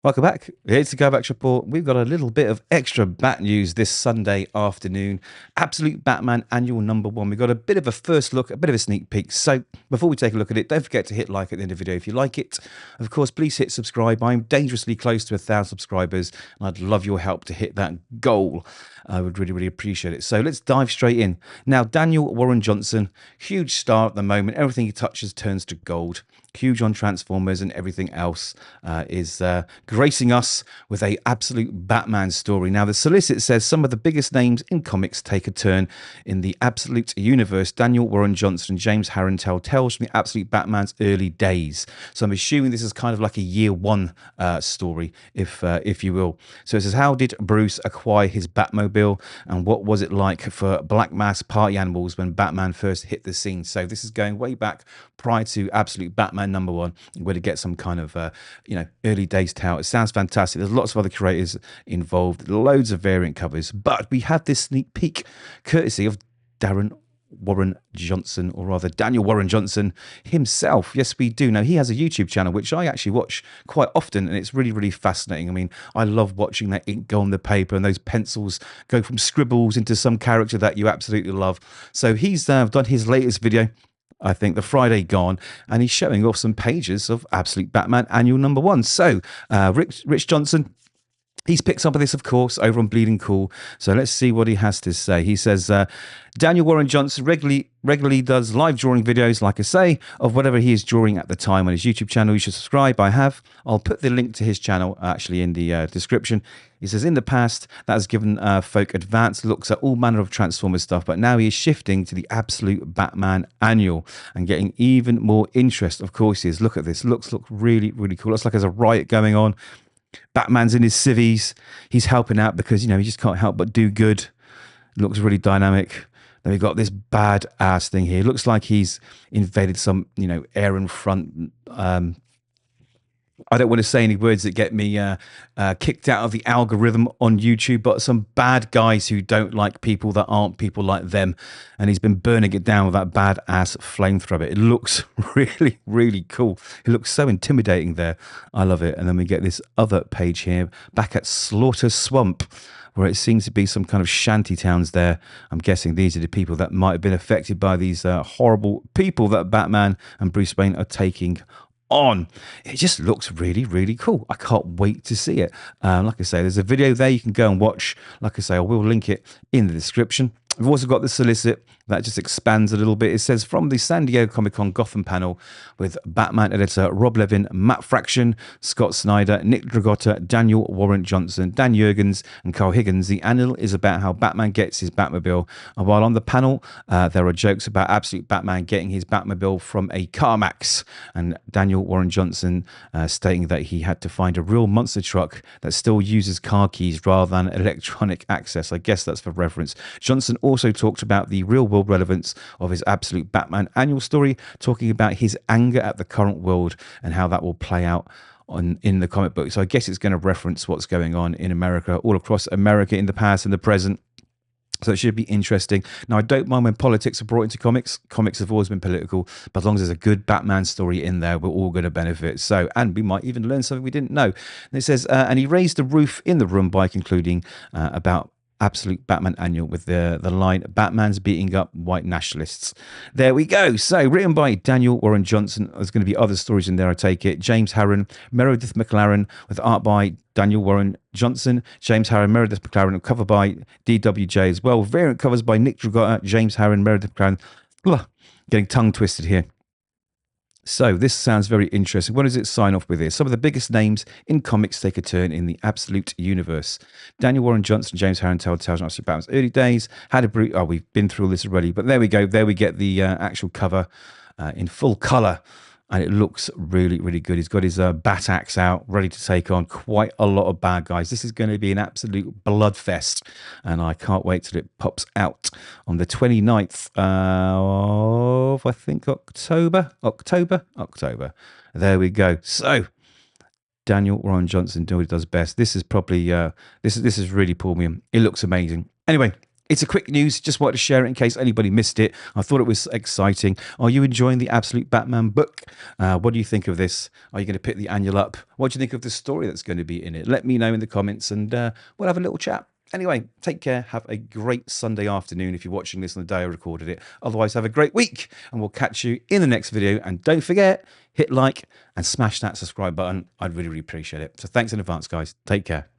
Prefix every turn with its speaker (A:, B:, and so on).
A: Welcome back. It's the Kovacs Report. We've got a little bit of extra Bat news this Sunday afternoon. Absolute Batman Annual #1. We've got a bit of a first look, a bit of a sneak peek. So before we take a look at it, don't forget to hit like at the end of the video if you like it. Of course, please hit subscribe. I'm dangerously close to 1,000 subscribers, and I'd love your help to hit that goal. I would really, really appreciate it. So let's dive straight in. Now, Daniel Warren Johnson, huge star at the moment. Everything he touches turns to gold. Huge on Transformers, and everything else is gracing us with a absolute Batman story. Now, the solicit says some of the biggest names in comics take a turn in the Absolute universe. Daniel Warren Johnson and James Harren tell tales from the Absolute Batman's early days. So I'm assuming this is kind of like a year one story, if you will. So it says, how did Bruce acquire his Batmobile, and what was it like for Black Mass party animals when Batman first hit the scene? So this is going way back prior to Absolute Batman #1. We're going to get some kind of early days tale. It sounds fantastic. There's lots of other creators involved, loads of variant covers, but we have this sneak peek courtesy of Darren Warren Johnson, or rather Daniel Warren Johnson himself. Yes, we do. Now, he has a YouTube channel which I actually watch quite often, and it's really, really fascinating. I mean, I love watching that ink go on the paper and those pencils go from scribbles into some character that you absolutely love. So he's done his latest video, I think, the Friday gone, and he's showing off some pages of Absolute Batman Annual #1. So Rich Johnson, he's picked some of this, of course, over on Bleeding Cool. So let's see what he has to say. He says, Daniel Warren Johnson regularly does live drawing videos, like I say, of whatever he is drawing at the time on his YouTube channel. You should subscribe. I have. I'll put the link to his channel actually in the description. He says, in the past, that has given folk advanced looks at all manner of Transformers stuff, but now he is shifting to the Absolute Batman Annual and getting even more interest. Of course he is. Look at this. Look really, really cool. Looks like there's a riot going on. Batman's in his civvies. He's helping out because, he just can't help but do good. Looks really dynamic. Then we've got this badass thing here. Looks like he's invaded some, air and front. I don't want to say any words that get me kicked out of the algorithm on YouTube, but some bad guys who don't like people that aren't people like them. And he's been burning it down with that badass flamethrower. It looks really, really cool. It looks so intimidating there. I love it. And then we get this other page here, back at Slaughter Swamp, where it seems to be some kind of shanty towns there. I'm guessing these are the people that might have been affected by these horrible people that Batman and Bruce Wayne are taking on. It just looks really, really cool. I can't wait to see it. Like I say, there's a video there you can go and watch. Like I say, I will link it in the description. We've also got the solicit that just expands a little bit. It says, from the San Diego Comic-Con Gotham panel with Batman editor Rob Levin, Matt Fraction, Scott Snyder, Nick Dragotta, Daniel Warren Johnson, Dan Jurgens, and Carl Higgins. The annual is about how Batman gets his Batmobile. And while on the panel, there are jokes about Absolute Batman getting his Batmobile from a CarMax, and Daniel Warren Johnson stating that he had to find a real monster truck that still uses car keys rather than electronic access. I guess that's for reference. Johnson also talked about the real world relevance of his Absolute Batman Annual story, talking about his anger at the current world and how that will play out in the comic book. So I guess it's going to reference what's going on in America, all across America in the past and the present. So it should be interesting. Now, I don't mind when politics are brought into comics. Comics have always been political, but as long as there's a good Batman story in there, we're all going to benefit. So, and we might even learn something we didn't know. And it says, and he raised the roof in the room by concluding about Absolute Batman Annual with the line, Batman's beating up white nationalists. There we go. So written by Daniel Warren Johnson. There's going to be other stories in there, I take it. James Harren, Meredith McClaren, with art by Daniel Warren Johnson, James Harren, Meredith McClaren, cover by DWJ as well. Variant covers by Nick Dragotta, James Harren, Meredith McClaren. Ugh, getting tongue twisted here. So this sounds very interesting. What does it sign off with here? Some of the biggest names in comics take a turn in the Absolute universe. Daniel Warren Johnson, James Harren tell tales from Batman's early days. We've been through all this already, but there we go. There we get the actual cover in full color. And it looks really, really good. He's got his bat axe out, ready to take on quite a lot of bad guys. This is going to be an absolute bloodfest. And I can't wait till it pops out on the 29th of, I think, October. There we go. So, Daniel Warren Johnson doing what he does best. This is probably, this has really pulled me in. It looks amazing. Anyway, It's a quick news. Just wanted to share it in case anybody missed it. I thought it was exciting. Are you enjoying the Absolute Batman book? What do you think of this? Are you going to pick the annual up? What do you think of the story that's going to be in it? Let me know in the comments and we'll have a little chat. Anyway, take care. Have a great Sunday afternoon if you're watching this on the day I recorded it. Otherwise, have a great week and we'll catch you in the next video. And don't forget, hit like and smash that subscribe button. I'd really, really appreciate it. So thanks in advance, guys. Take care.